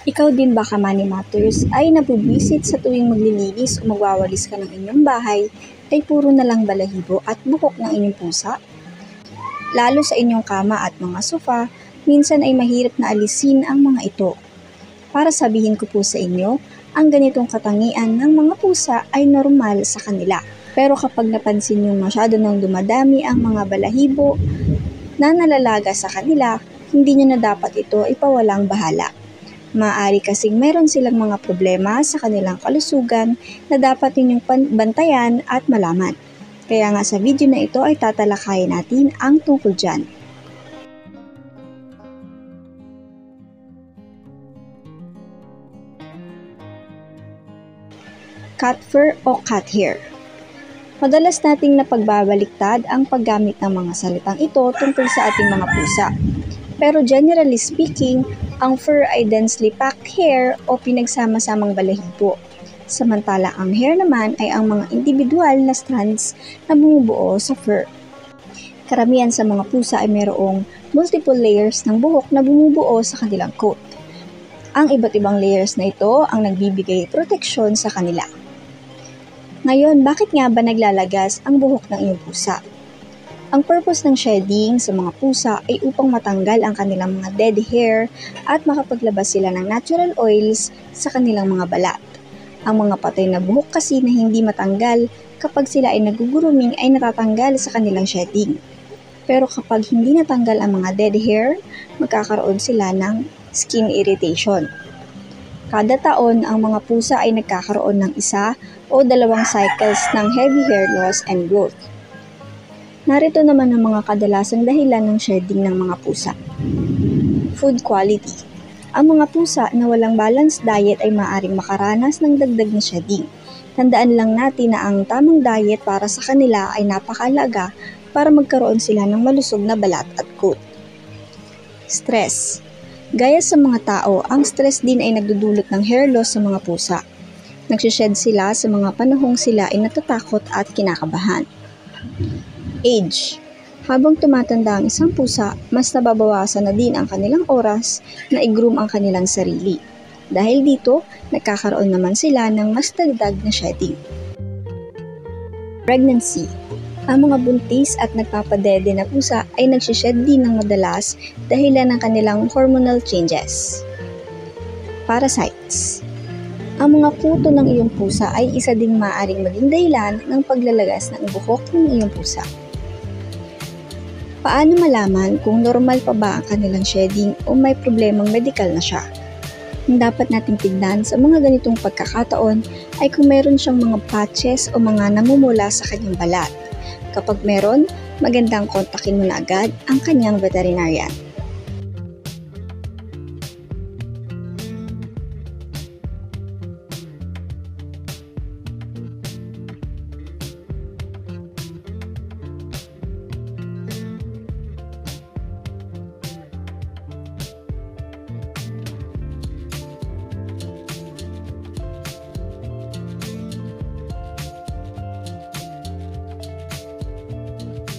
Ikaw din ba, Kamani Matters, ay nabubisit sa tuwing maglilinis o magwawalis ka ng inyong bahay ay puro na lang balahibo at buhok ng inyong pusa? Lalo sa inyong kama at mga sofa, minsan ay mahirap na alisin ang mga ito. Para sabihin ko po sa inyo, ang ganitong katangian ng mga pusa ay normal sa kanila. Pero kapag napansin nyo masyado nang dumadami ang mga balahibo na nalalaga sa kanila, hindi nyo na dapat ito ipawalang bahala. Maaari kasing meron silang mga problema sa kanilang kalusugan na dapat ninyong bantayan at malaman. Kaya nga sa video na ito ay tatalakayin natin ang tungkol dyan. Cat fur o cat hair. Madalas nating napagbabaliktad ang paggamit ng mga salitang ito tungkol sa ating mga pusa. Pero generally speaking, ang fur ay densely packed hair o pinagsama-samang balahibo. Samantala ang hair naman ay ang mga individual na strands na bumubuo sa fur. Karamihan sa mga pusa ay mayroong multiple layers ng buhok na bumubuo sa kanilang coat. Ang iba't ibang layers na ito ang nagbibigay proteksyon sa kanila. Ngayon, bakit nga ba naglalagas ang buhok ng iyong pusa? Ang purpose ng shedding sa mga pusa ay upang matanggal ang kanilang mga dead hair at makapaglabas sila ng natural oils sa kanilang mga balat. Ang mga patay na buhok kasi na hindi matanggal kapag sila ay nag-grooming ay natatanggal sa kanilang shedding. Pero kapag hindi natanggal ang mga dead hair, magkakaroon sila ng skin irritation. Kada taon, ang mga pusa ay nagkakaroon ng 1 o 2 cycles ng heavy hair loss and growth. Narito naman ang mga kadalasang dahilan ng shedding ng mga pusa. Food quality. Ang mga pusa na walang balanced diet ay maaaring makaranas ng dagdag na shedding. Tandaan lang natin na ang tamang diet para sa kanila ay napakahalaga para magkaroon sila ng malusog na balat at coat. Stress. Gaya sa mga tao, ang stress din ay nagdudulot ng hair loss sa mga pusa. Nagsished sila sa mga panahong sila ay natatakot at kinakabahan. Age. Habang tumatanda ang isang pusa, mas nababawasan na din ang kanilang oras na i-groom ang kanilang sarili. Dahil dito, nagkakaroon naman sila ng mas dagdag na shedding. Pregnancy. Ang mga buntis at nagpapadede na pusa ay nagsished din ng madalas dahilan ng kanilang hormonal changes. Parasites. Ang mga kuto ng iyong pusa ay isa ding maaaring maging dahilan ng paglalagas ng buhok ng iyong pusa. Paano malaman kung normal pa ba ang kanilang shedding o may problemang medikal na siya? Ang dapat nating tignan sa mga ganitong pagkakataon ay kung meron siyang mga patches o mga namumula sa kanyang balat. Kapag meron, magandang kontakin mo na agad ang kanyang veterinarian.